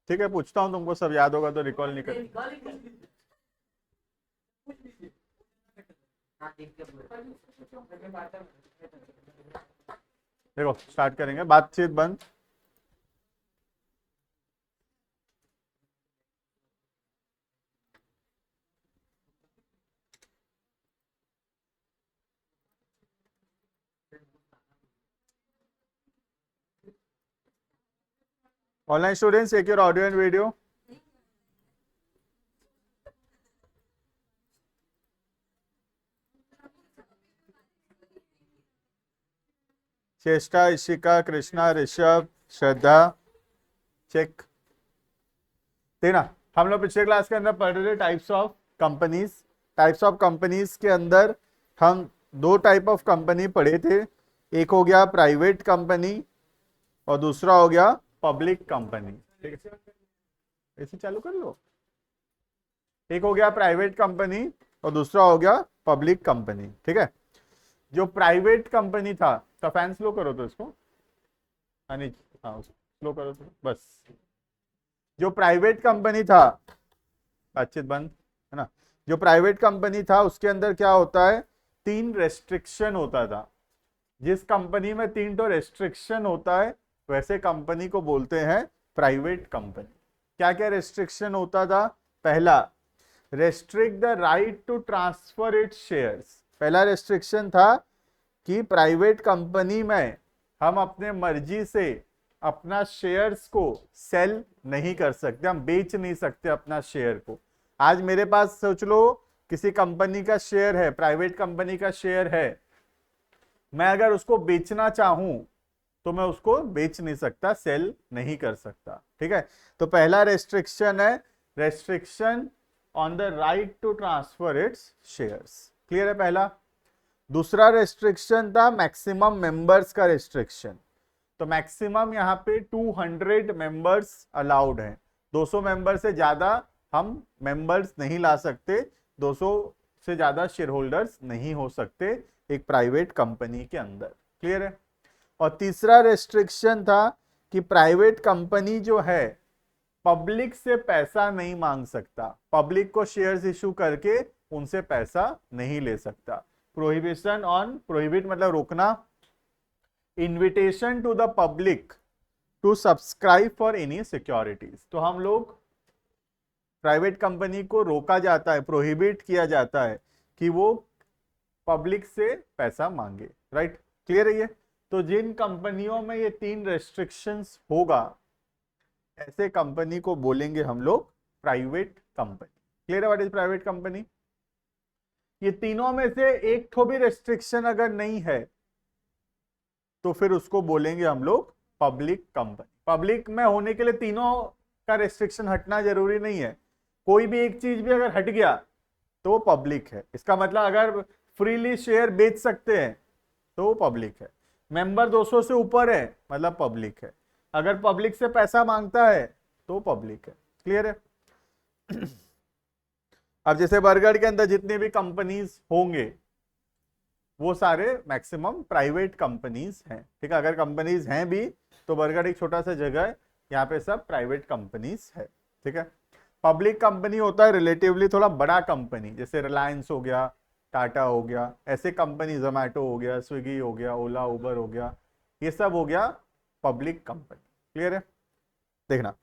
ठीक है, पूछता हूँ, तुमको सब याद होगा तो रिकॉल नहीं कर। देखो स्टार्ट करेंगे, बातचीत बंद। Online students check your audio and video. Cheshta, Ishika, Krishna, Rishabh, Shraddha, check. देखना, हम लोग पिछले क्लास के अंदर पढ़ रहे थे types of companies. Types of companies के अंदर हम दो टाइप ऑफ कंपनी पढ़े थे। एक हो गया प्राइवेट कंपनी और दूसरा हो गया पब्लिक कंपनी। ठीक है, ऐसे चालू कर लो। एक हो गया प्राइवेट कंपनी और दूसरा हो गया पब्लिक कंपनी। ठीक है, जो प्राइवेट कंपनी था, तो फैन स्लो करो तो इसको, अनिज, हाँ स्लो करो तो बस। जो प्राइवेट कंपनी था, बातचीत बंद, है ना। जो प्राइवेट कंपनी था उसके अंदर क्या होता है, 3 रेस्ट्रिक्शन होता था। जिस कंपनी में 3 तो रेस्ट्रिक्शन होता है, वैसे कंपनी को बोलते हैं प्राइवेट कंपनी। क्या क्या रेस्ट्रिक्शन होता था? पहला, restrict the right to transfer its shares. पहला रेस्ट्रिक्शन था कि प्राइवेट कंपनी में हम अपने मर्जी से अपना शेयर्स को सेल नहीं कर सकते, हम बेच नहीं सकते अपना शेयर को। आज मेरे पास सोच लो किसी कंपनी का शेयर है, प्राइवेट कंपनी का शेयर है, मैं अगर उसको बेचना चाहूं तो मैं उसको बेच नहीं सकता, सेल नहीं कर सकता। ठीक है, तो पहला रेस्ट्रिक्शन है restriction on the right to transfer its shares. Clear है पहला। दूसरा रेस्ट्रिक्शन था मैक्सिमम मेंबर्स का रेस्ट्रिक्शन। तो मैक्सिमम यहाँ पे 200 मेंबर्स अलाउड हैं। 200 मेंबर से ज्यादा हम मेंबर्स नहीं ला सकते, 200 से ज्यादा शेयर होल्डर्स नहीं हो सकते एक प्राइवेट कंपनी के अंदर। क्लियर है। और तीसरा रेस्ट्रिक्शन था कि प्राइवेट कंपनी जो है पब्लिक से पैसा नहीं मांग सकता, पब्लिक को शेयर्स इशू करके उनसे पैसा नहीं ले सकता। प्रोहिबिशन ऑन, प्रोहिबिट मतलब रोकना, invitation to the public to subscribe for any securities. तो हम लोग प्राइवेट कंपनी को रोका जाता है, प्रोहिबिट किया जाता है कि वो पब्लिक से पैसा मांगे। राइट, क्लियर है ये। तो जिन कंपनियों में ये 3 रेस्ट्रिक्शंस होगा, ऐसे कंपनी को बोलेंगे हम लोग प्राइवेट कंपनी। क्लियर है, व्हाट इज प्राइवेट कंपनी। ये तीनों में से एक ठो भी रेस्ट्रिक्शन अगर नहीं है तो फिर उसको बोलेंगे हम लोग पब्लिक कंपनी। पब्लिक में होने के लिए तीनों का रेस्ट्रिक्शन हटना जरूरी नहीं है, कोई भी एक चीज भी अगर हट गया तो वो पब्लिक है। इसका मतलब अगर फ्रीली शेयर बेच सकते हैं तो वो पब्लिक है। मेंबर 200 से ऊपर है मतलब पब्लिक है। अगर पब्लिक से पैसा मांगता है तो पब्लिक है। क्लियर है। अब जैसे बरगढ़ के अंदर जितनी भी कंपनीज होंगे वो सारे मैक्सिमम प्राइवेट कंपनीज हैं। ठीक है, अगर कंपनीज हैं भी तो बरगढ़ एक छोटा सा जगह है, यहाँ पे सब प्राइवेट कंपनीज है। ठीक है। पब्लिक कंपनी होता है रिलेटिवली थोड़ा बड़ा कंपनी, जैसे रिलायंस हो गया, टाटा हो गया, ऐसे कंपनी, जोमैटो हो गया, स्विगी हो गया, ओला उबर हो गया, ये सब हो गया पब्लिक कंपनी। क्लियर है। देखना,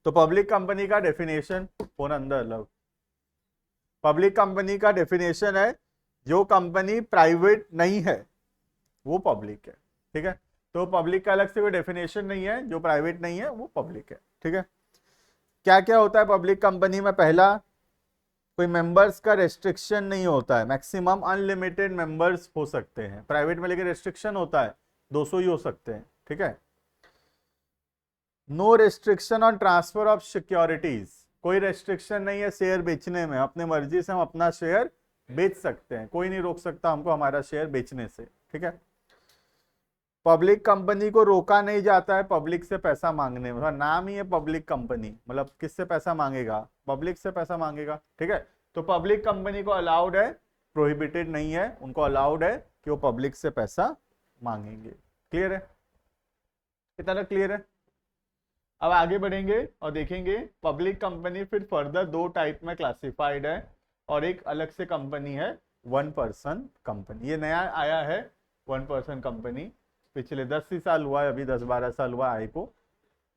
तो पब्लिक कंपनी का डेफिनेशन फोन अंदर लो। पब्लिक कंपनी का डेफिनेशन है जो कंपनी प्राइवेट नहीं है वो पब्लिक है। ठीक है, तो पब्लिक का अलग से कोई डेफिनेशन नहीं है, जो प्राइवेट नहीं है वो पब्लिक है। ठीक है, क्या क्या होता है पब्लिक कंपनी में? पहला, कोई मेंबर्स का रेस्ट्रिक्शन नहीं होता है, मैक्सिमम अनलिमिटेड मेंबर्स हो सकते हैं। प्राइवेट में लेकिन रेस्ट्रिक्शन होता है, 200 ही हो सकते हैं। ठीक है। No restriction on transfer of securities, कोई रेस्ट्रिक्शन नहीं है शेयर बेचने में, अपने मर्जी से हम अपना शेयर बेच सकते हैं, कोई नहीं रोक सकता हमको हमारा शेयर बेचने से। ठीक है। पब्लिक कंपनी को रोका नहीं जाता है पब्लिक से पैसा मांगने में, नाम ही है पब्लिक कंपनी, मतलब किससे पैसा मांगेगा? पब्लिक से पैसा मांगेगा। ठीक है, तो पब्लिक कंपनी को अलाउड है, प्रोहिबिटेड नहीं है, उनको अलाउड है कि वो पब्लिक से पैसा मांगेंगे। क्लियर है, इतना क्लियर है। अब आगे बढ़ेंगे और देखेंगे पब्लिक कंपनी फिर फर्दर दो टाइप में क्लासिफाइड है, और एक अलग से कंपनी है वन पर्सन कंपनी। ये नया आया है वन पर्सन कंपनी, पिछले 10 ही साल हुआ है, अभी 10-12 साल हुआ आए को,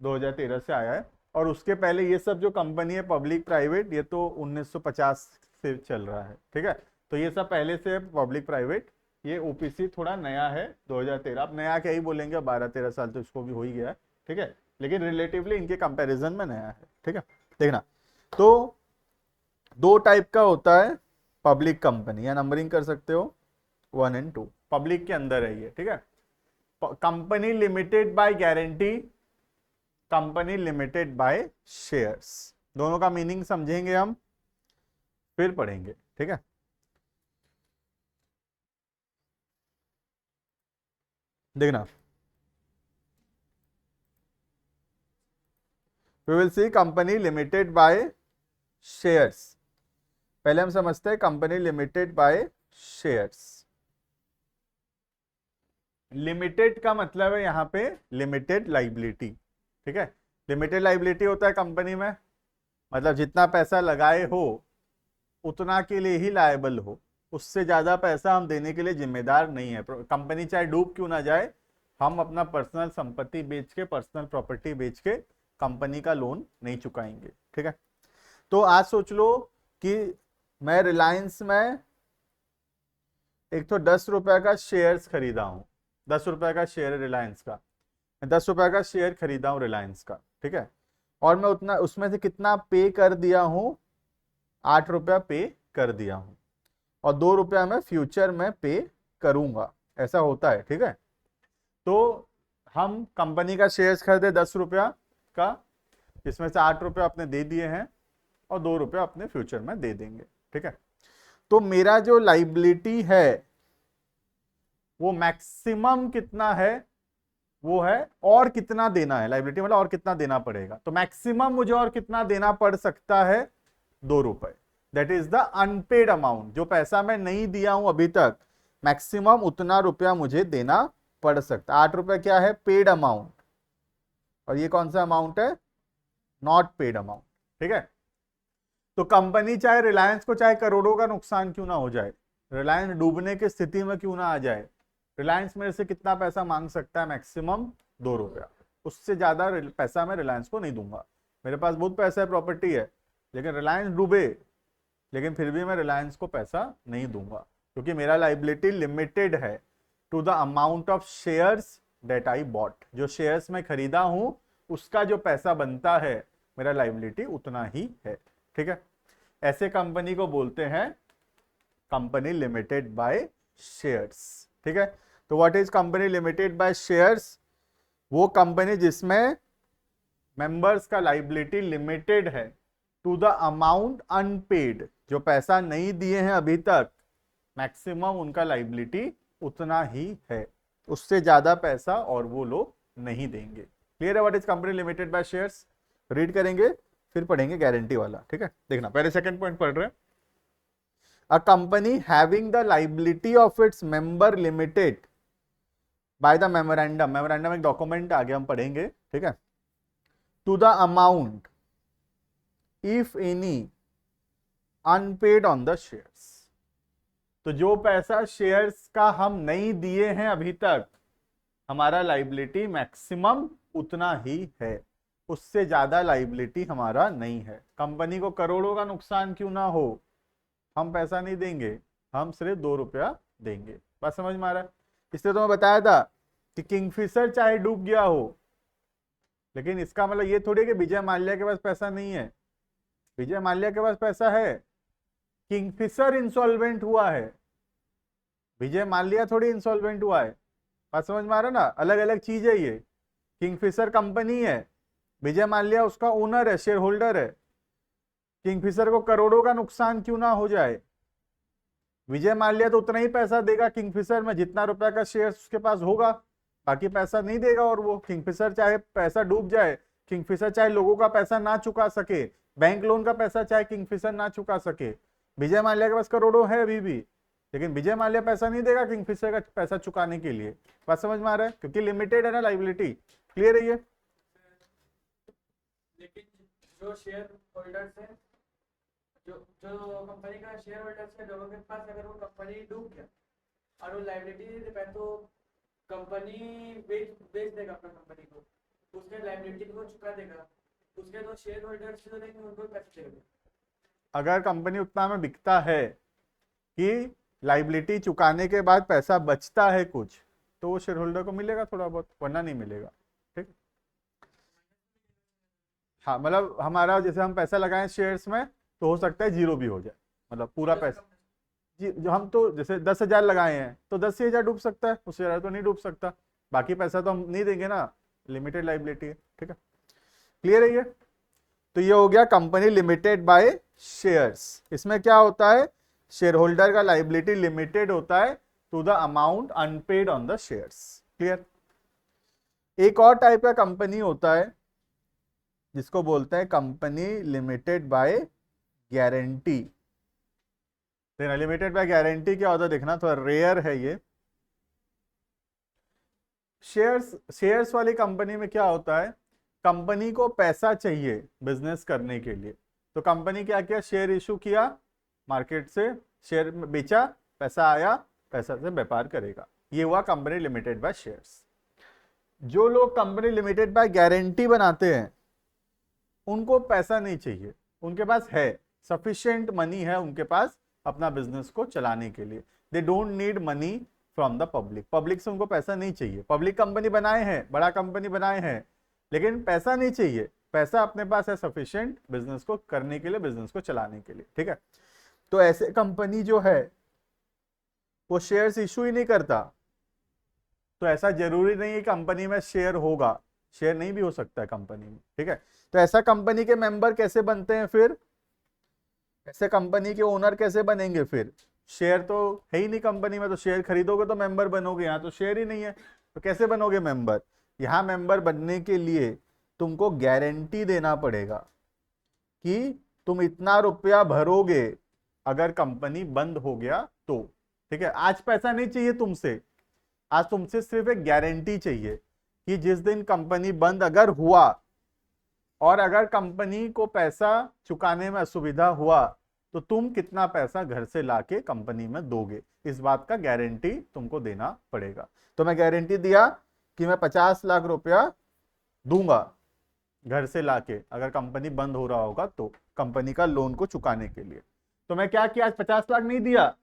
2013 से आया है। और उसके पहले ये सब जो कंपनी है पब्लिक प्राइवेट, ये तो 1950 से चल रहा है, ठीक है। तो ये सब पहले से पब्लिक प्राइवेट, ये ओपीसी थोड़ा नया है 2013। अब नया क्या ही बोलेंगे, 12-13 साल तो इसको भी हो ही गया है, ठीक है, लेकिन रिलेटिवली इनके कंपैरिजन में नया है, ठीक है। देखना, तो दो टाइप का होता है पब्लिक कंपनी, या नंबरिंग कर सकते हो 1 और 2, पब्लिक के अंदर है ये, ठीक है। Company limited by guarantee, company limited by shares, दोनों का मीनिंग समझेंगे हम, फिर पढ़ेंगे, ठीक है। देखना, we will see company limited by shares. पहले हम समझते हैं company limited by shares. Limited का मतलब है यहां पे लिमिटेड लाइबिलिटी, ठीक है। लिमिटेड लाइबिलिटी होता है कंपनी में, मतलब जितना पैसा लगाए हो उतना के लिए ही लायबल हो, उससे ज्यादा पैसा हम देने के लिए जिम्मेदार नहीं है। कंपनी चाहे डूब क्यों ना जाए, हम अपना पर्सनल संपत्ति बेच के, पर्सनल प्रॉपर्टी बेच के कंपनी का लोन नहीं चुकाएंगे, ठीक है। तो आज सोच लो कि मैं रिलायंस में एक तो 10 रुपए का शेयर्स खरीदा हूं, 10 रुपए का शेयर है रिलायंस का, मैं 10 रुपए का शेयर खरीदा हूं रिलायंस का, ठीक है। और मैं उतना उसमें से कितना पे कर दिया हूं, 8 रुपया पे कर दिया हूं, और 2 रुपया मैं फ्यूचर में पे करूंगा, ऐसा होता है, ठीक है। तो हम कंपनी का शेयर्स खरीदे 10 रुपया का, जिसमें से 8 रुपया अपने दे दिए हैं और 2 रुपया अपने फ्यूचर में दे देंगे, ठीक है। तो मेरा जो लाइबिलिटी है वो मैक्सिमम कितना है, वो है और कितना देना है, लाइबिलिटी मतलब और कितना देना पड़ेगा। तो मैक्सिमम मुझे और कितना देना पड़ सकता है, 2 रुपए, that is the unpaid amount, जो पैसा मैं नहीं दिया हूं अभी तक, मैक्सिमम उतना रुपया मुझे देना पड़ सकता है। 8 रुपए क्या है, पेड अमाउंट, और ये कौन सा अमाउंट है, नॉट पेड अमाउंट, ठीक है। तो कंपनी चाहे रिलायंस को चाहे करोड़ों का नुकसान क्यों ना हो जाए, रिलायंस डूबने की स्थिति में क्यों ना आ जाए, रिलायंस मेरे से कितना पैसा मांग सकता है, मैक्सिमम 2 रुपया, उससे ज्यादा पैसा मैं रिलायंस को नहीं दूंगा। मेरे पास बहुत पैसा है, प्रॉपर्टी है, लेकिन रिलायंस डूबे, लेकिन फिर भी मैं रिलायंस को पैसा नहीं दूंगा, क्योंकि मेरा लाइबिलिटी लिमिटेड है to the amount of shares that I bought, जो शेयर्स में खरीदा हूं उसका जो पैसा बनता है, मेरा लाइबिलिटी उतना ही है, ठीक है। ऐसे कंपनी को बोलते हैं कंपनी लिमिटेड बाय शेयर्स, ठीक है। तो what is company limited by shares, वो कंपनी जिसमें मेंबर्स का लाइबिलिटी लिमिटेड है टू द अमाउंट अनपेड, जो पैसा नहीं दिए हैं अभी तक, मैक्सिमम उनका लाइबिलिटी उतना ही है, उससे ज्यादा पैसा और वो लोग नहीं देंगे। क्लियर है what is company limited by shares, read करेंगे फिर पढ़ेंगे गारंटी वाला, ठीक है। देखना, पहले सेकंड पॉइंट पढ़ रहे हैं। A company having the liability of its member limited by the memorandum, memorandum एक डॉक्यूमेंट आगे हम पढ़ेंगे, ठीक है, to the amount if any unpaid on the shares, तो जो पैसा शेयर्स का हम नहीं दिए हैं अभी तक, हमारा लाइबिलिटी मैक्सिमम उतना ही है, उससे ज्यादा लाइबिलिटी हमारा नहीं है। कंपनी को करोड़ों का नुकसान क्यों ना हो, हम पैसा नहीं देंगे, हम सिर्फ 2 रुपया देंगे। बात समझ में आ रहा है। इसलिए तो मैं बताया था कि किंगफिशर चाहे डूब गया हो, लेकिन इसका मतलब ये थोड़ी कि विजय माल्या के पास पैसा नहीं है, विजय माल्या के पास पैसा है, किंगफिशर इंसॉल्वेंट हुआ है, विजय माल्या थोड़ी इंसॉल्वेंट हुआ है। बात समझ में आ रहा है ना, अलग अलग चीज है ये। किंगफिशर कंपनी है, विजय माल्या उसका ओनर है, शेयर होल्डर है। किंगफिशर को करोड़ों का नुकसान क्यों ना हो जाए, विजय माल्या तो उतना ही पैसा देगा किंगफिशर में जितना रुपया का शेयर उसके पास होगा, बाकी पैसा नहीं देगा। और वो किंगफिशर चाहे पैसा डूब जाए, किंगफिशर चाहे लोगों का पैसा ना चुका सके, बैंक लोन का पैसा चाहे किंगफिशर ना चुका सके, विजय माल्या के पास करोड़ों है अभी भी, लेकिन विजय माल्या पैसा नहीं देगा किंगफिशर का पैसा चुकाने के लिए। बात समझ में आ रहा है, क्योंकि लिमिटेड है ना लाइबिलिटी। क्लियर है ये, जो शेयर होल्डर्स है, जो जो कंपनी का शेयर होल्डर्स है, लोगों के पास अगर वो कंपनी डूब गया और वो लाइबिलिटी नहीं दे पाए तो कंपनी बेच बेच देगा अपना कंपनी को, उसके लाइबिलिटी को चुका देगा, उसके तो शेयर होल्डर्स जो रहेंगे उनको पैसे देगा। अगर कंपनी उतना में बिकता है कि लाइबिलिटी चुकाने के बाद पैसा बचता है कुछ, तो वो शेयर होल्डर को मिलेगा थोड़ा बहुत, वरना नहीं मिलेगा। ठीक। हाँ, मतलब हमारा जैसे हम पैसा लगाएं शेयर्स में, तो हो सकता है जीरो भी हो जाए, मतलब पूरा पैसा। जी, जो हम तो जैसे 10,000 लगाए हैं तो 10,000 डूब सकता है, उससे ज़्यादा तो नहीं डूब सकता। बाकी पैसा तो हम नहीं देंगे ना, लिमिटेड लाइबिलिटी है। ठीक है, क्लियर है ये? तो ये हो गया कंपनी लिमिटेड बाय शेयर्स। इसमें क्या होता है, शेयर होल्डर का लाइबिलिटी लिमिटेड होता है to the amount unpaid on the shares. Clear? एक और टाइप का कंपनी होता है जिसको बोलते हैं कंपनी लिमिटेड बाय गारंटी। देखना, लिमिटेड बाय गारंटी क्या होता है, देखना थोड़ा रेयर है ये। शेयर्स वाली कंपनी में क्या होता है, कंपनी को पैसा चाहिए बिजनेस करने के लिए, तो कंपनी क्या किया, शेयर इशू किया, मार्केट से शेयर बेचा, पैसा आया, पैसा से व्यापार करेगा। ये हुआ कंपनी लिमिटेड बाय शेयर्स। जो लोग कंपनी लिमिटेड बाय गारंटी बनाते हैं उनको पैसा नहीं चाहिए, उनके पास है सफिशिएंट मनी है उनके पास अपना बिजनेस को चलाने के लिए। They don't need money from the public, public से उनको पैसा नहीं चाहिए। पब्लिक कंपनी बनाए हैं, बड़ा कंपनी बनाए हैं, लेकिन पैसा नहीं चाहिए, पैसा अपने पास है सफिशिएंट बिजनेस को करने के लिए, बिजनेस को चलाने के लिए। ठीक है, तो ऐसे कंपनी जो है वो शेयर्स इशू ही नहीं करता, तो ऐसा जरूरी नहीं है कंपनी में शेयर होगा, शेयर नहीं भी हो सकता है कंपनी में। ठीक है, तो ऐसा कंपनी के मेंबर कैसे बनते हैं फिर, ऐसे कंपनी के ओनर कैसे बनेंगे फिर? शेयर तो है ही नहीं कंपनी में, तो शेयर खरीदोगे तो मेंबर बनोगे, यहाँ तो शेयर ही नहीं है, तो कैसे बनोगे मेंबर? यहाँ मेंबर बनने के लिए तुमको गारंटी देना पड़ेगा कि तुम इतना रुपया भरोगे अगर कंपनी बंद हो गया तो। ठीक है, आज पैसा नहीं चाहिए तुमसे, आज तुमसे सिर्फ एक गारंटी चाहिए कि जिस दिन कंपनी बंद अगर हुआ और अगर कंपनी को पैसा चुकाने में असुविधा हुआ तो तुम कितना पैसा घर से लाके कंपनी में दोगे, इस बात का गारंटी तुमको देना पड़ेगा। तो मैं गारंटी दिया कि मैं 50 लाख रुपया दूंगा घर से लाके अगर कंपनी बंद हो रहा होगा तो, कंपनी का लोन को चुकाने के लिए। तो मैं क्या किया, आज 50 लाख नहीं दिया,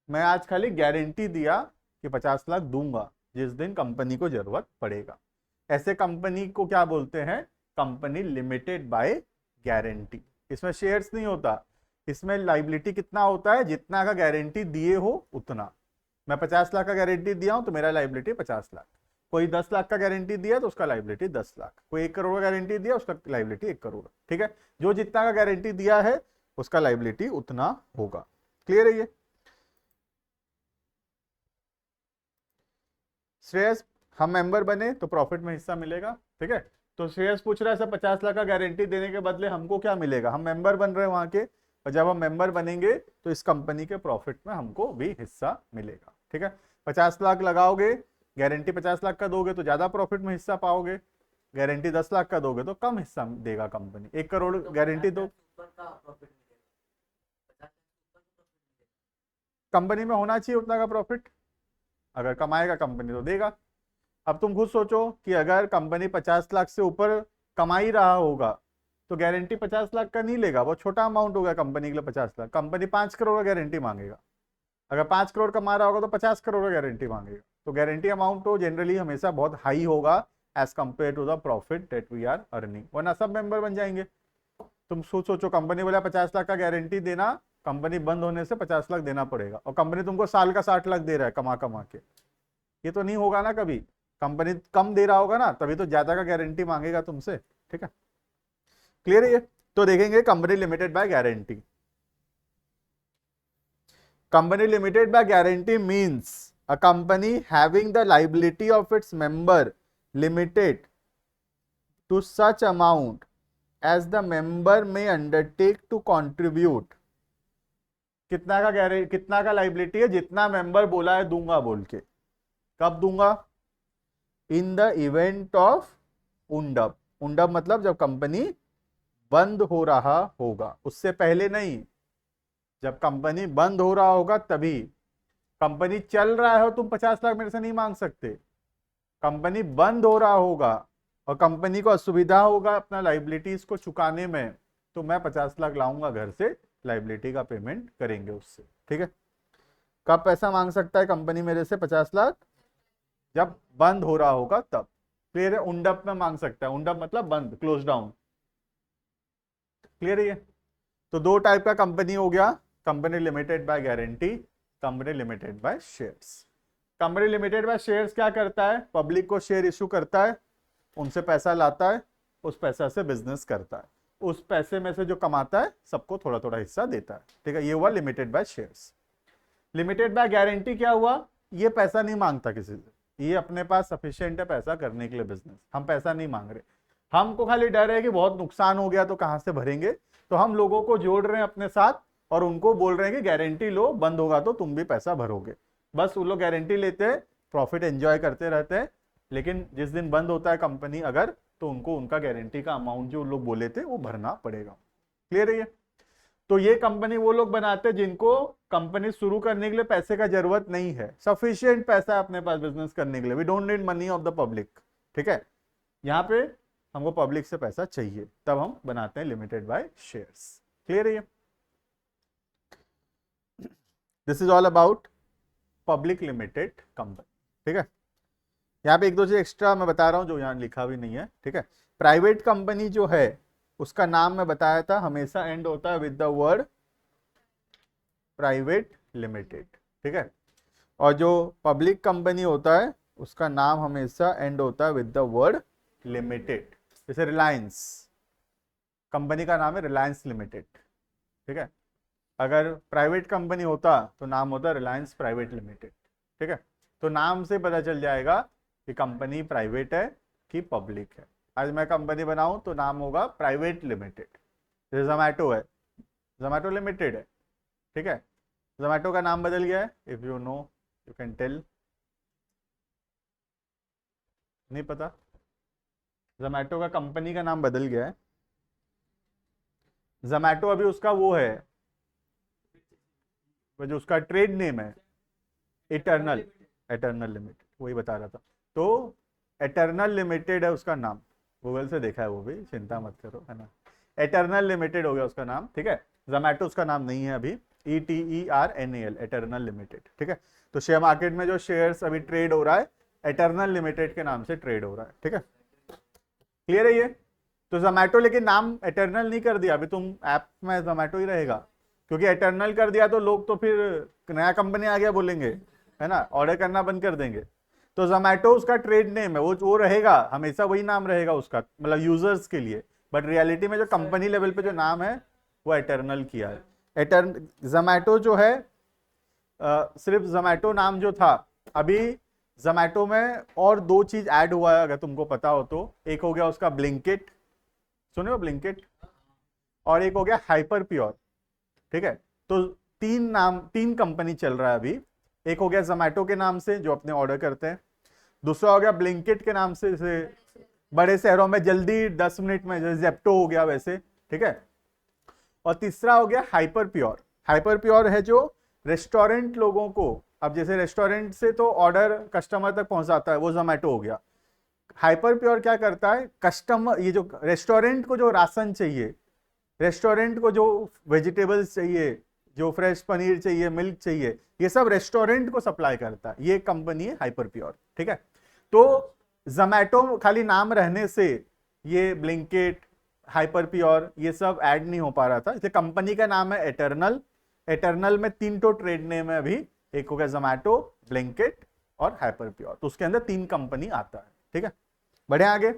मैं आज खाली गारंटी दिया कि 50 लाख दूंगा जिस दिन कंपनी को जरूरत पड़ेगा। ऐसे कंपनी को क्या बोलते हैं, कंपनी लिमिटेड बाय गारंटी। इसमें शेयर्स नहीं होता, इसमें लाइबिलिटी कितना होता है, जितना का गारंटी दिए हो उतना। मैं 50 लाख का गारंटी दिया हूं तो मेरा लाइबिलिटी 50 लाख, कोई 10 लाख का गारंटी दिया तो उसका लाइबिलिटी 10 लाख, कोई 1 करोड़ का गारंटी दिया उसका लाइबिलिटी 1 करोड़। ठीक है, जो जितना का गारंटी दिया है उसका लाइबिलिटी उतना होगा। क्लियर है ये? श्रेयस, हम मेंबर बने तो प्रॉफिट में हिस्सा मिलेगा। ठीक है, तो श्रेयस पूछ रहा है सर 50 लाख का गारंटी देने के बदले हमको क्या मिलेगा, हम मेंबर बन रहे हैं वहां के, और जब हम मेंबर बनेंगे तो इस कंपनी के प्रॉफिट में हमको भी हिस्सा मिलेगा। ठीक है, 50 लाख लगाओगे, गारंटी 50 लाख का दोगे तो ज्यादा प्रॉफिट में हिस्सा पाओगे, गारंटी 10 लाख का दोगे तो कम हिस्सा देगा कंपनी। 1 करोड़ गारंटी दो, कंपनी में होना चाहिए उतना का प्रॉफिट, अगर कमाएगा कंपनी तो देगा। अब तुम खुद सोचो कि अगर कंपनी 50 लाख से ऊपर कमा ही रहा होगा तो गारंटी 50 लाख का नहीं लेगा, वो छोटा अमाउंट होगा कंपनी के लिए 50 लाख। कंपनी 5 करोड़ का गारंटी मांगेगा, अगर 5 करोड़ कमा रहा होगा तो 50 करोड़ का गारंटी मांगेगा। तो गारंटी अमाउंट तो जनरली हमेशा बहुत हाई होगा as compare to the profit that we are earning, वरना सब मेंबर बन जाएंगे। तुम सोचो कंपनी बोला 50 लाख का गारंटी देना, कंपनी बंद होने से 50 लाख देना पड़ेगा, और कंपनी तुमको साल का 60 लाख दे रहा है कमा कमा के, ये तो नहीं होगा ना कभी। कंपनी कम दे रहा होगा ना, तभी तो ज्यादा का गारंटी मांगेगा तुमसे। ठीक है, क्लियर है ये? तो देखेंगे company limited by guarantee. Company limited by guarantee means a company having the liability of its member limited to such amount as the member may undertake to contribute. कितना का लाइबिलिटी है, जितना मेंबर बोला है दूंगा बोल के। कब दूंगा? इन द इवेंट ऑफ उंडअप, उंडप मतलब जब कंपनी बंद हो रहा होगा, उससे पहले नहीं। जब कंपनी बंद हो रहा होगा तभी। कंपनी चल रहा है, तुम 50 लाख मेरे से नहीं मांग सकते। कंपनी बंद हो रहा होगा और कंपनी को असुविधा होगा अपना लाइबिलिटीज को चुकाने में, तो मैं 50 लाख लाऊंगा घर से, लाइबिलिटी का पेमेंट करेंगे उससे। ठीक है। कब पैसा मांग सकता है कंपनी मेरे से 50 लाख? जब बंद हो रहा होगा तब। क्लियर है? उंडप में मांग सकता है, उंडप मतलब बंद, क्लोज डाउन। क्लियर है ये? तो दो टाइप का कंपनी हो गया, company limited by guarantee, company limited by shares. Company limited by shares क्या करता है? पब्लिक को शेयर इशू करता है, उनसे पैसा लाता है, उस पैसा से बिजनेस करता है, उस पैसे में से जो कमाता है सबको थोड़ा थोड़ा हिस्सा देता है। ठीक है, ये हुआ limited by shares. Limited by guarantee क्या हुआ? ये पैसा नहीं मांगता किसी से, ये अपने पास सफिशिएंट है पैसा करने के लिए बिजनेस, हम पैसा नहीं मांग रहे। हमको खाली डर है कि बहुत नुकसान हो गया तो कहां से भरेंगे, तो हम लोगों को जोड़ रहे हैं अपने साथ और उनको बोल रहे हैं कि गारंटी लो, बंद होगा तो तुम भी पैसा भरोगे। बस वो लोग गारंटी लेते हैं, प्रॉफिट एंजॉय करते रहते हैं, लेकिन जिस दिन बंद होता है कंपनी अगर, तो उनको उनका गारंटी का अमाउंट जो लोग बोले थे वो भरना पड़ेगा। क्लियर है ये? तो ये कंपनी वो लोग बनाते हैं जिनको कंपनी शुरू करने के लिए पैसे का जरूरत नहीं है, सफिशिएंट पैसा है अपने पास बिजनेस करने के लिए, we don't need money of the public. ठीक है, यहाँ पे हमको पब्लिक से पैसा चाहिए, तब हम बनाते हैं लिमिटेड बाय शेयर्स। क्लियर है ये? This is all about public limited company. ठीक है, यहाँ पे एक दो चीज एक्स्ट्रा मैं बता रहा हूँ जो यहाँ लिखा भी नहीं है। ठीक है, प्राइवेट कंपनी जो है उसका नाम मैं बताया था, हमेशा एंड होता है with the word private limited. ठीक है, और जो पब्लिक कंपनी होता है उसका नाम हमेशा एंड होता है विद द वर्ड लिमिटेड। जैसे रिलायंस कंपनी का नाम है रिलायंस लिमिटेड। ठीक है, अगर प्राइवेट कंपनी होता तो नाम होता रिलायंस प्राइवेट लिमिटेड। ठीक है, तो नाम से पता चल जाएगा कि कंपनी प्राइवेट है कि पब्लिक है। आज मैं कंपनी बनाऊं तो नाम होगा प्राइवेट लिमिटेड। जैसे जोमैटो है, जोमैटो लिमिटेड है। ठीक है, जोमैटो का नाम बदल गया है, if you know you can tell. नहीं पता? जोमैटो का कंपनी का नाम बदल गया है। जोमैटो अभी उसका वो है, वो जो उसका ट्रेड नेम है इटर्नल, एटर्नल लिमिटेड, वही बता रहा था। तो एटर्नल लिमिटेड है उसका नाम, गूगल से देखा है वो भी, चिंता मत करो, है ना। एटर्नल लिमिटेड हो गया उसका नाम। ठीक है, जोमैटो उसका नाम नहीं है अभी, ETERNAL, एटर्नल लिमिटेड। ठीक है, तो शेयर मार्केट में जो शेयर्स अभी ट्रेड हो रहा है एटर्नल लिमिटेड के नाम से ट्रेड हो रहा है। ठीक है, क्लियर है ये? तो जोमैटो लेकिन नाम एटर्नल नहीं कर दिया, अभी तुम ऐप में जोमैटो ही रहेगा, क्योंकि एटर्नल कर दिया तो लोग तो फिर नया कंपनी आ गया बोलेंगे, है ना, ऑर्डर करना बंद कर देंगे। तो जोमैटो उसका ट्रेड नेम है, वो रहेगा हमेशा, वही नाम रहेगा उसका, मतलब यूजर्स के लिए, बट रियलिटी में जो कंपनी लेवल पे जो नाम है वो एटर्नल किया है। जोमैटो जो है सिर्फ जोमैटो नाम जो था, अभी जोमैटो में और दो चीज ऐड हुआ है अगर तुमको पता हो तो। एक हो गया उसका ब्लिंकिट, सुने हो ब्लिंकिट, और एक हो गया हाइपर प्योर। ठीक है, तो तीन कंपनी चल रहा है अभी। एक हो गया जोमैटो के नाम से जो अपने ऑर्डर करते हैं, दूसरा हो गया ब्लिंकिट के नाम से, जैसे बड़े शहरों में जल्दी 10 मिनट में, जैसे जेप्टो हो गया वैसे। ठीक है, और तीसरा हो गया हाइपर प्योर। हाइपर प्योर है जो रेस्टोरेंट लोगों को, अब जैसे रेस्टोरेंट से तो ऑर्डर कस्टमर तक पहुंचाता है, वो जोमैटो हो गया। हाइपर प्योर क्या करता है, कस्टमर, ये जो रेस्टोरेंट को जो राशन चाहिए, रेस्टोरेंट को जो वेजिटेबल्स चाहिए, जो फ्रेश पनीर चाहिए, मिल्क चाहिए, ये सब रेस्टोरेंट को सप्लाई करता है, ये कंपनी है हाइपर प्योर। ठीक है, तो जोमैटो खाली नाम रहने से ये ब्लिंकिट, हाइपर प्योर ये सब ऐड नहीं हो पा रहा था। इसलिए कंपनी का नाम है एटर्नल। एटर्नल में 3 तो ट्रेड नेम है अभी, एक हो गया जोमैटो, ब्लिंकिट और हाइपर प्योर, तो उसके अंदर 3 कंपनी आता है। ठीक है, बढ़े आगे।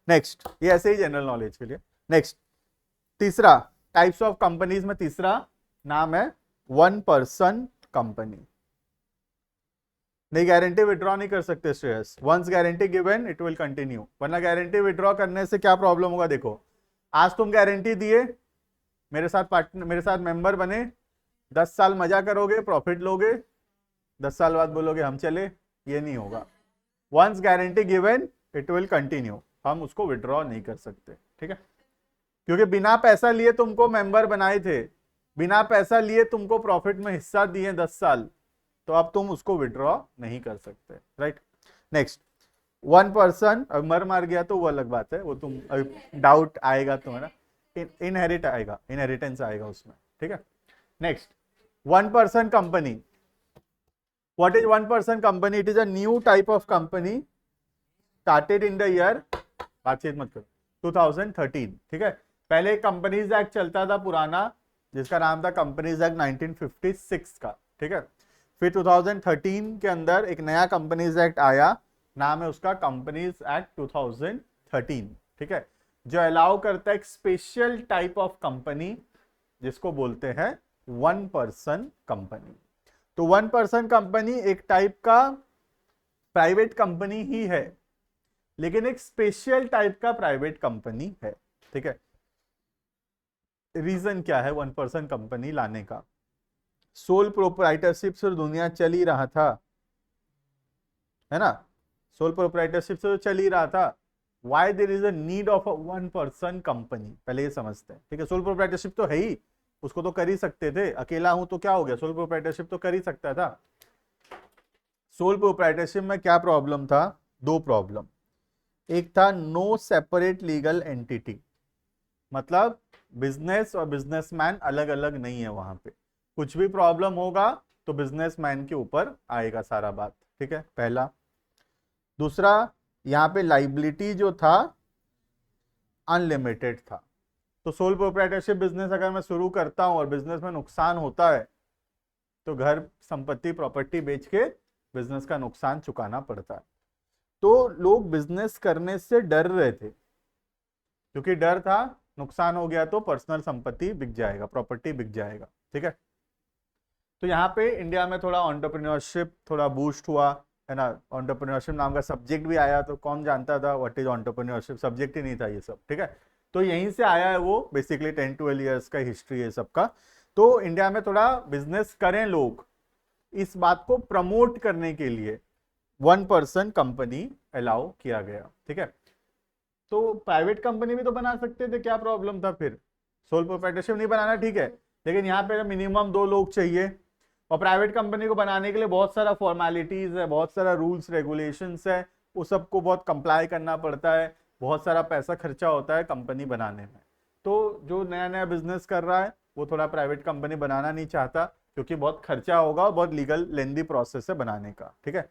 नेक्स्ट, ये ऐसे ही जनरल नॉलेज के लिए। नेक्स्ट, तीसरा टाइप्स ऑफ कंपनीज में तीसरा नाम है वन पर्सन कंपनी। नहीं, गारंटी विड्रॉ नहीं कर सकते shares, once guarantee given it will continue, वरना गारंटी विड्रॉ करने से क्या प्रॉब्लम होगा। देखो, आज तुम गारंटी दिए, मेरे साथ पार्टनर, मेरे साथ मेंबर बने, 10 साल मजा करोगे, प्रॉफिट लोगे, 10 साल बाद बोलोगे हम चले, ये नहीं होगा। Once guarantee given it will continue. हम उसको विड्रॉ नहीं कर सकते, ठीक है, क्योंकि बिना पैसा लिए तुमको मेंबर बनाए थे, बिना पैसा लिए तुमको प्रॉफिट में हिस्सा दिए 10 साल, तो अब तुम उसको विड्रॉ नहीं कर सकते, राइट। नेक्स्ट, 1 पर्सन मर मार गया तो वो अलग बात है, वो तुम डाउट आएगा तुम्हारा, इनहेरिट आएगा, इनहेरिटेंस आएगा उसमें, ठीक है। Next, 1 person company. What is 1 person company? It is a new type of company started in the year, बातचीत मत करो, 2013, ठीक है। पहले कंपनीज एक्ट चलता था पुराना, जिसका नाम था कंपनीज एक्ट 1956 का, ठीक है। फिर 2013 के अंदर एक नया कंपनीज एक्ट आया, नाम है उसका कंपनीज एक्ट 2013, ठीक है, जो अलाउ करता है एक स्पेशल टाइप ऑफ कंपनी जिसको बोलते हैं 1 पर्सन कंपनी। तो 1 पर्सन कंपनी एक टाइप का प्राइवेट कंपनी ही है, लेकिन एक स्पेशल टाइप का प्राइवेट कंपनी है, ठीक है। रीजन क्या है 1 पर्सन कंपनी लाने का? सोल प्रोप्राइटरशिप से दुनिया चल ही रहा था, है ना, सोल प्रोप्राइटरशिप से तो चल ही रहा था, why there is a need of a 1 person company, पहले ये समझते हैं, ठीक है। सोल प्रोप्राइटरशिप तो है ही, उसको तो कर ही सकते थे, अकेला हूं तो क्या हो गया, सोल प्रोप्राइटरशिप तो कर ही सकता था। सोल प्रोप्राइटरशिप में क्या प्रॉब्लम था? 2 प्रॉब्लम। एक था नो सेपरेट लीगल एंटिटी, मतलब बिजनेस और बिजनेसमैन अलग अलग नहीं है वहां पे, कुछ भी प्रॉब्लम होगा तो बिजनेसमैन के ऊपर आएगा सारा बात, ठीक है, पहला। दूसरा, यहाँ पे लाइबिलिटी जो था अनलिमिटेड था। तो सोल प्रोप्राइटरशिप बिजनेस अगर मैं शुरू करता हूं और बिजनेस में नुकसान होता है तो घर संपत्ति प्रॉपर्टी बेच के बिजनेस का नुकसान चुकाना पड़ता है। तो लोग बिजनेस करने से डर रहे थे, क्योंकि डर था नुकसान हो गया तो पर्सनल संपत्ति बिक जाएगा, प्रॉपर्टी बिक जाएगा, ठीक है। तो यहाँ पे इंडिया में थोड़ा एंटरप्रेन्योरशिप थोड़ा बूस्ट हुआ, है ना, एंटरप्रेन्योरशिप नाम का सब्जेक्ट भी आया, तो कौन जानता था व्हाट इज एंटरप्रेन्योरशिप, सब्जेक्ट ही नहीं था ये सब, ठीक है। तो यहीं से आया है वो, बेसिकली 10-12 ईयर्स का हिस्ट्री है सबका। तो इंडिया में थोड़ा बिजनेस करें लोग, इस बात को प्रमोट करने के लिए 1 पर्सन कंपनी अलाउ किया गया, ठीक है। तो प्राइवेट कंपनी भी तो बना सकते थे, क्या प्रॉब्लम था फिर? सोल प्रोप्राइटरशिप नहीं बनाना, ठीक है, लेकिन यहाँ पे मिनिमम 2 लोग चाहिए, और प्राइवेट कंपनी को बनाने के लिए बहुत सारा फॉर्मेलिटीज है, बहुत सारा रूल्स रेगुलेशंस है, वो सबको बहुत कंप्लाई करना पड़ता है, बहुत सारा पैसा खर्चा होता है कंपनी बनाने में। तो जो नया नया बिजनेस कर रहा है वो थोड़ा प्राइवेट कंपनी बनाना नहीं चाहता, क्योंकि बहुत खर्चा होगा और बहुत लीगल लेंदी प्रोसेस है बनाने का, ठीक है।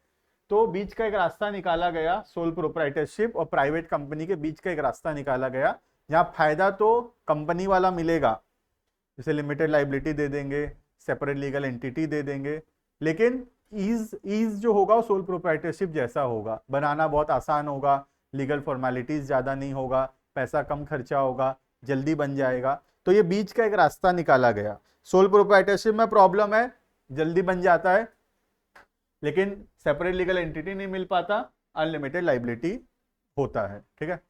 तो बीच का एक रास्ता निकाला गया, सोल प्रोप्राइटरशिप और प्राइवेट कंपनी के बीच का एक रास्ता निकाला गया, जहां फायदा तो कंपनी वाला मिलेगा, जैसे लिमिटेड लाइबिलिटी दे देंगे, सेपरेट लीगल एंटिटी दे देंगे, लेकिन ईज जो होगा वो सोल प्रोप्राइटरशिप जैसा होगा, बनाना बहुत आसान होगा, लीगल फॉर्मेलिटीज ज्यादा नहीं होगा, पैसा कम खर्चा होगा, जल्दी बन जाएगा। तो ये बीच का एक रास्ता निकाला गया। सोल प्रोप्राइटरशिप में प्रॉब्लम है, जल्दी बन जाता है लेकिन सेपरेट लीगल एंटिटी नहीं मिल पाता, अनलिमिटेड लाइबिलिटी होता है, ठीक है।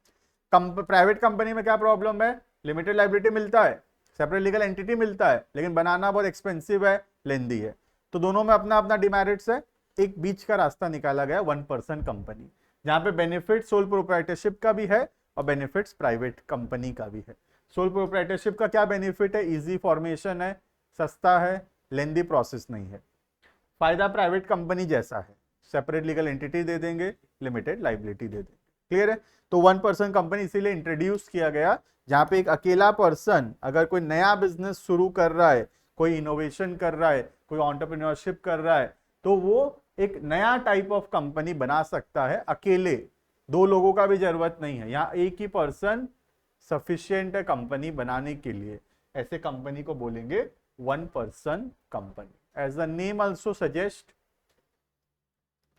प्राइवेट कंपनी में क्या प्रॉब्लम है? लिमिटेड लाइबिलिटी मिलता है, सेपरेट लीगल एंटिटी मिलता है, लेकिन बनाना बहुत एक्सपेंसिव है, लेंदी है। तो दोनों में अपना अपना डिमेरिट्स है। एक बीच का रास्ता निकाला गया 1 पर्सन कंपनी, जहां पे बेनिफिट सोल प्रोप्राइटरशिप का भी है और बेनिफिट्स प्राइवेट कंपनी का भी है। सोल प्रोप्राइटरशिप का क्या बेनिफिट है? इजी फॉर्मेशन है, सस्ता है, लेंदी प्रोसेस नहीं है। फायदा प्राइवेट कंपनी जैसा है, सेपरेट लीगल एंटिटी दे देंगे, लिमिटेड लाइबिलिटी दे देंगे, क्लियर है। तो 1 पर्सन कंपनी इसीलिए इंट्रोड्यूस किया गया, जहां पे एक अकेला पर्सन अगर कोई नया बिजनेस शुरू कर रहा है, कोई इनोवेशन कर रहा है, कोई एंटरप्रेन्योरशिप कर रहा है, तो वो एक नया टाइप ऑफ कंपनी बना सकता है अकेले, 2 लोगों का भी जरूरत नहीं है, यहाँ एक ही पर्सन सफिशियंट है कंपनी बनाने के लिए। ऐसे कंपनी को बोलेंगे 1 person company. As the name also suggest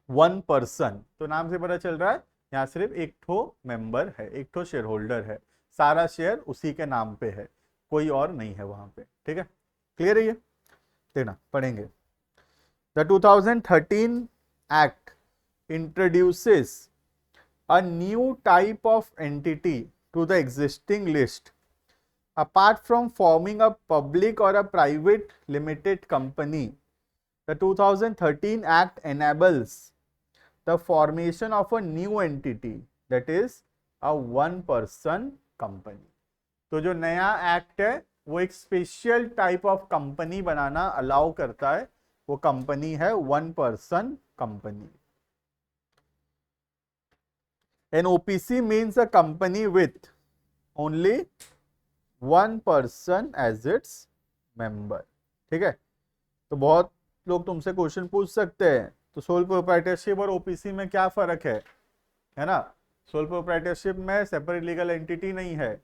1 person, तो नाम से पता चल रहा है यहाँ सिर्फ एक ठो मेंबर है, एक ठो शेयर होल्डर है, सारा शेयर उसी के नाम पे है, कोई और नहीं है वहां पे, ठीक है, क्लियर है ये? देना पढ़ेंगे। The 2013 act introduces a new type of entity to the existing list. Apart from forming a public or a private limited company, the 2013 Act enables the formation of a new entity, that is a one person company. तो जो नया act है वो एक special type of company बनाना allow करता है, वो कंपनी है one person company. An OPC means a company with only one person as its member. ठीक है, तो बहुत लोग तुमसे क्वेश्चन पूछ सकते हैं, तो सोल प्रोप्राइटरशिप और ओपीसी में क्या फर्क है ना। सोल प्रोप्राइटरशिप में सेपरेट लीगल एंटिटी नहीं है,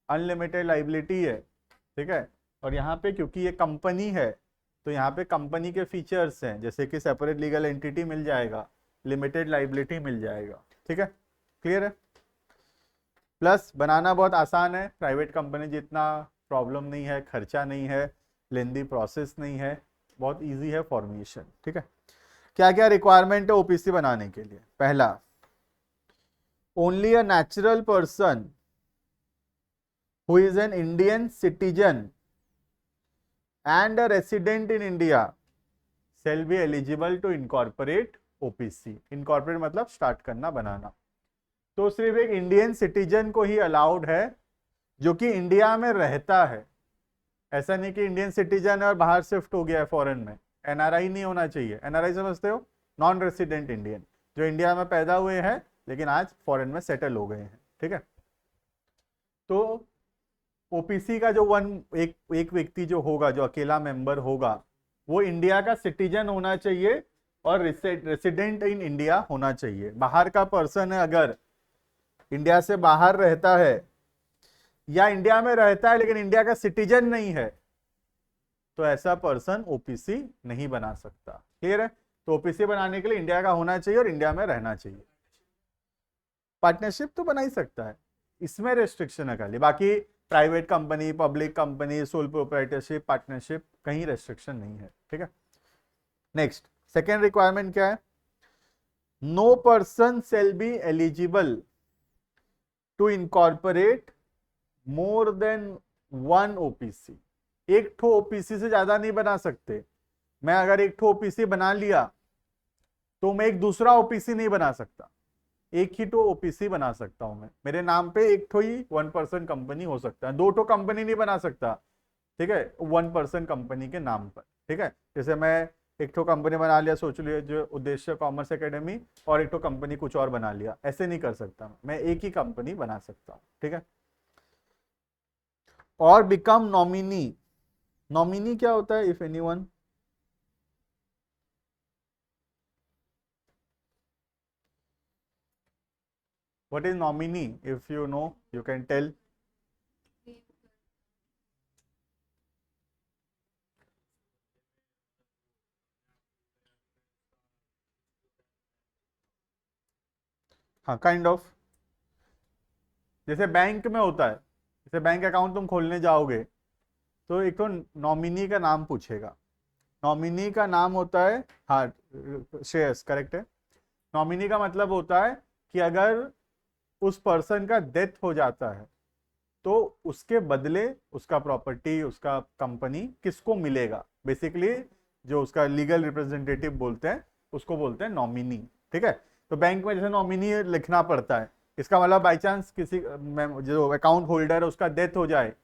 अनलिमिटेड लाइबिलिटी है, ठीक है। और यहाँ पे क्योंकि ये कंपनी है, तो यहाँ पे कंपनी के फीचर्स हैं, जैसे कि सेपरेट लीगल एंटिटी मिल जाएगा, लिमिटेड लाइबिलिटी मिल जाएगा। ठीक है, क्लियर है। प्लस बनाना बहुत आसान है, प्राइवेट कंपनी जितना प्रॉब्लम नहीं है, खर्चा नहीं है, लेंदी प्रोसेस नहीं है, बहुत इजी है फॉर्मेशन। ठीक है, क्या क्या रिक्वायरमेंट है ओपीसी बनाने के लिए। पहला, only a natural person who is an Indian citizen and a resident in India shall be eligible to incorporate OPC। incorporate मतलब स्टार्ट करना, बनाना। तो सिर्फ एक इंडियन सिटीजन को ही अलाउड है जो कि इंडिया में रहता है। ऐसा नहीं कि इंडियन सिटीजन है और बाहर शिफ्ट हो गया है फॉरेन में, एनआरआई नहीं होना चाहिए। एनआरआई समझते हो, नॉन रेसिडेंट इंडियन, जो इंडिया में पैदा हुए हैं लेकिन आज फॉरेन में सेटल हो गए हैं। ठीक है, तो ओपीसी का जो एक व्यक्ति जो होगा, जो अकेला मेंबर होगा, वो इंडिया का सिटीजन होना चाहिए और रेसिडेंट इन इंडिया होना चाहिए। बाहर का पर्सन है, अगर इंडिया से बाहर रहता है या इंडिया में रहता है लेकिन इंडिया का सिटीजन नहीं है, तो ऐसा पर्सन ओपीसी नहीं बना सकता। क्लियर है। तो ओपीसी बनाने के लिए इंडिया का होना चाहिए और इंडिया में रहना चाहिए। पार्टनरशिप तो बना ही सकता है, इसमें रेस्ट्रिक्शन है खाली, बाकी private company, public company, sole proprietorship, partnership, कहीं रेस्ट्रिक्शन नहीं है। ठीक है, नेक्स्ट सेकेंड रिक्वायरमेंट क्या है। No person shall be eligible to incorporate more than one OPC. एक ठो ओपीसी से ज्यादा नहीं बना सकते। मैं अगर एक ठो ओपीसी बना लिया तो मैं एक दूसरा ओपीसी नहीं बना सकता, एक ही तो ओपीसी बना सकता हूं मैं। मेरे नाम पे एक ठो ही वन पर्सन कंपनी हो सकता है, दो ठो कंपनी नहीं बना सकता। ठीक है, वन पर्सन कंपनी के नाम पर। ठीक है, जैसे मैं एक ठो कंपनी बना लिया, सोच लिया जो उद्देश्य कॉमर्स एकेडमी, और एक ठो कंपनी कुछ और बना लिया, ऐसे नहीं कर सकता मैं एक ही कंपनी बना सकता हूं। ठीक है, और बिकम नॉमिनी। नॉमिनी क्या होता है, if anyone. What is nominee? If you know, you can tell. हाँ, काइंड ऑफ जैसे बैंक में होता है, जैसे बैंक अकाउंट तुम खोलने जाओगे तो एक तो नॉमिनी का नाम पूछेगा। नॉमिनी का नाम होता है, हाँ श्रेयस करेक्ट है। नॉमिनी का मतलब होता है कि अगर उस पर्सन का डेथ हो जाता है तो उसके बदले उसका प्रॉपर्टी, उसका कंपनी किसको मिलेगा, बेसिकली जो उसका लीगल रिप्रेजेंटेटिव बोलते हैं उसको बोलते हैं नॉमिनी। ठीक है, तो बैंक में जैसे नॉमिनी लिखना पड़ता है, इसका मतलब बाई चांस किसी जो अकाउंट होल्डर है उसका डेथ हो जाए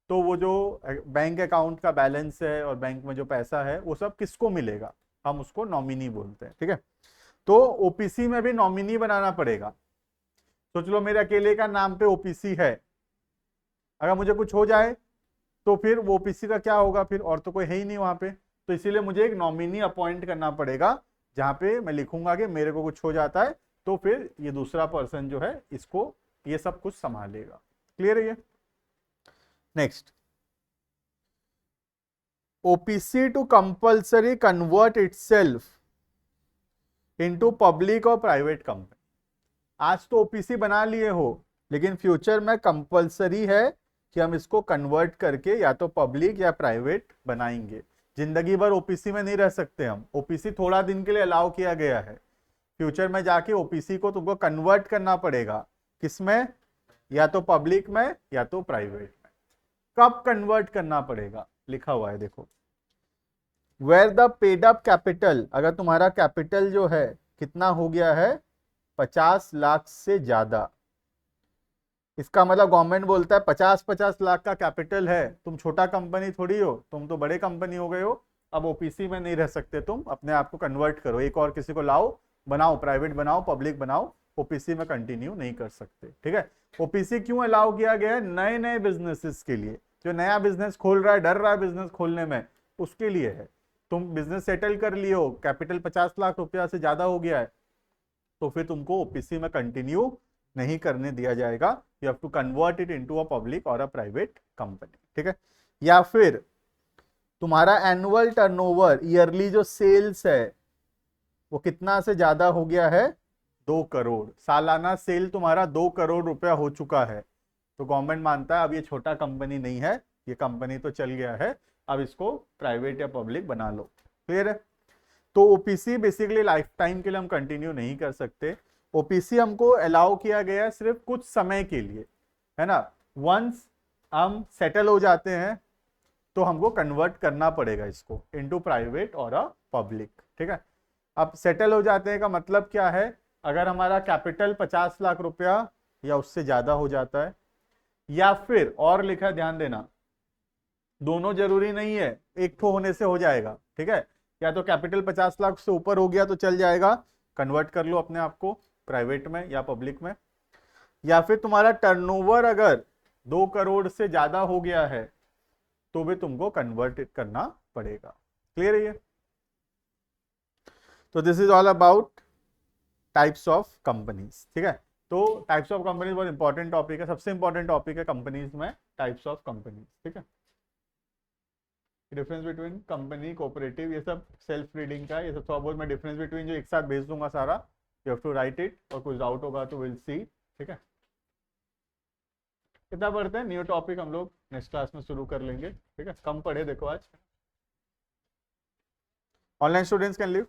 तो वो जो बैंक अकाउंट का बैलेंस है और बैंक में जो पैसा है वो सब किसको मिलेगा, हम उसको नॉमिनी बोलते हैं। ठीक है, तो ओपीसी में भी नॉमिनी बनाना पड़ेगा। सोच लो मेरे अकेले का नाम पे ओपीसी है, अगर मुझे कुछ हो जाए तो फिर वो ओपीसी का क्या होगा, फिर और तो कोई है ही नहीं वहां पे। तो इसीलिए मुझे एक नॉमिनी अपॉइंट करना पड़ेगा, जहां पे मैं लिखूंगा कि मेरे को कुछ हो जाता है तो फिर ये दूसरा पर्सन जो है इसको ये सब कुछ संभालेगा। क्लियर है ये। Next, OPC to compulsory convert itself into public और प्राइवेट कंपनी। आज तो ओपीसी बना लिए हो, लेकिन फ्यूचर में कंपल्सरी है कि हम इसको कन्वर्ट करके या तो पब्लिक या प्राइवेट बनाएंगे। जिंदगी भर ओपीसी में नहीं रह सकते हम, ओपीसी थोड़ा दिन के लिए अलाउ किया गया है। फ्यूचर में जाके ओपीसी को तुमको कन्वर्ट करना पड़ेगा, किसमें, या तो पब्लिक में या तो प्राइवेट में। कब कन्वर्ट करना पड़ेगा लिखा हुआ है देखो, where the paid up capital, अगर तुम्हारा कैपिटल जो है कितना हो गया है 50 लाख से ज्यादा, इसका मतलब गवर्नमेंट बोलता है 50-50 लाख का कैपिटल है, तुम छोटा कंपनी थोड़ी हो, तुम तो बड़े कंपनी हो गए हो, अब ओपीसी में नहीं रह सकते, तुम अपने आप को कन्वर्ट करो, एक और किसी को लाओ, बनाओ, प्राइवेट बनाओ, पब्लिक बनाओ, ओपीसी में कंटिन्यू नहीं कर सकते। ठीक है, ओपीसी क्यों अलाउ किया गया है? नए नए बिजनेसेस के लिए, जो नया बिजनेस खोल रहा है, डर रहा है बिजनेस खोलने में, उसके लिए है। तुम बिजनेस सेटल कर लियो, कैपिटल 50 लाख रुपया से ज्यादा हो गया है, तो फिर तुमको ओपीसी में कंटिन्यू नहीं करने दिया जाएगा, you have to convert it into a public और अ प्राइवेट कंपनी। ठीक है, या फिर तुम्हारा एनुअल टर्नओवर, ईयरली जो सेल्स है वो कितना से ज्यादा हो गया है? 2 करोड़। सालाना सेल तुम्हारा 2 करोड़ रुपया हो चुका है, तो गवर्नमेंट मानता है अब ये छोटा कंपनी नहीं है, ये कंपनी तो चल गया है, अब इसको प्राइवेट या पब्लिक बना लो। फिर तो ओपीसी बेसिकली लाइफ टाइम के लिए हम कंटिन्यू नहीं कर सकते। ओपीसी हमको अलाउ किया गया है सिर्फ कुछ समय के लिए, है ना। वंस हम सेटल हो जाते हैं तो हमको कन्वर्ट करना पड़ेगा इसको इनटू प्राइवेट और अ पब्लिक। ठीक है, अब सेटल हो जाते हैं का मतलब क्या है? अगर हमारा कैपिटल 50 लाख रुपया या उससे ज्यादा हो जाता है, या फिर और लिखा है, ध्यान देना, दोनों जरूरी नहीं है, एक ठो होने से हो जाएगा। ठीक है, या तो कैपिटल 50 लाख से ऊपर हो गया तो चल जाएगा, कन्वर्ट कर लो अपने आप को प्राइवेट में या पब्लिक में, या फिर तुम्हारा टर्नओवर अगर 2 करोड़ से ज्यादा हो गया है तो भी तुमको कन्वर्ट करना पड़ेगा। क्लियर है ये? तो this is all about types of companies. ठीक है, तो टाइप्स ऑफ कंपनीज बहुत इंपॉर्टेंट टॉपिक है, सबसे इंपॉर्टेंट टॉपिक है कंपनीज में टाइप्स ऑफ कंपनीज। ठीक है, डिफरेंस बिटवीन कंपनी, कोऑपरेटिव, ये सब सेल्फ रीडिंग का, ये सब थोड़ा बहुत मैं डिफरेंस बिटवीन जो एक साथ भेज दूंगा सारा, you have to write it, और कुछ डाउट होगा तो विल सी। ठीक है, कितना पढ़ते हैं? न्यू टॉपिक हम लोग नेक्स्ट क्लास में शुरू कर लेंगे। ठीक है, कम पढ़े देखो आज। Online students can leave.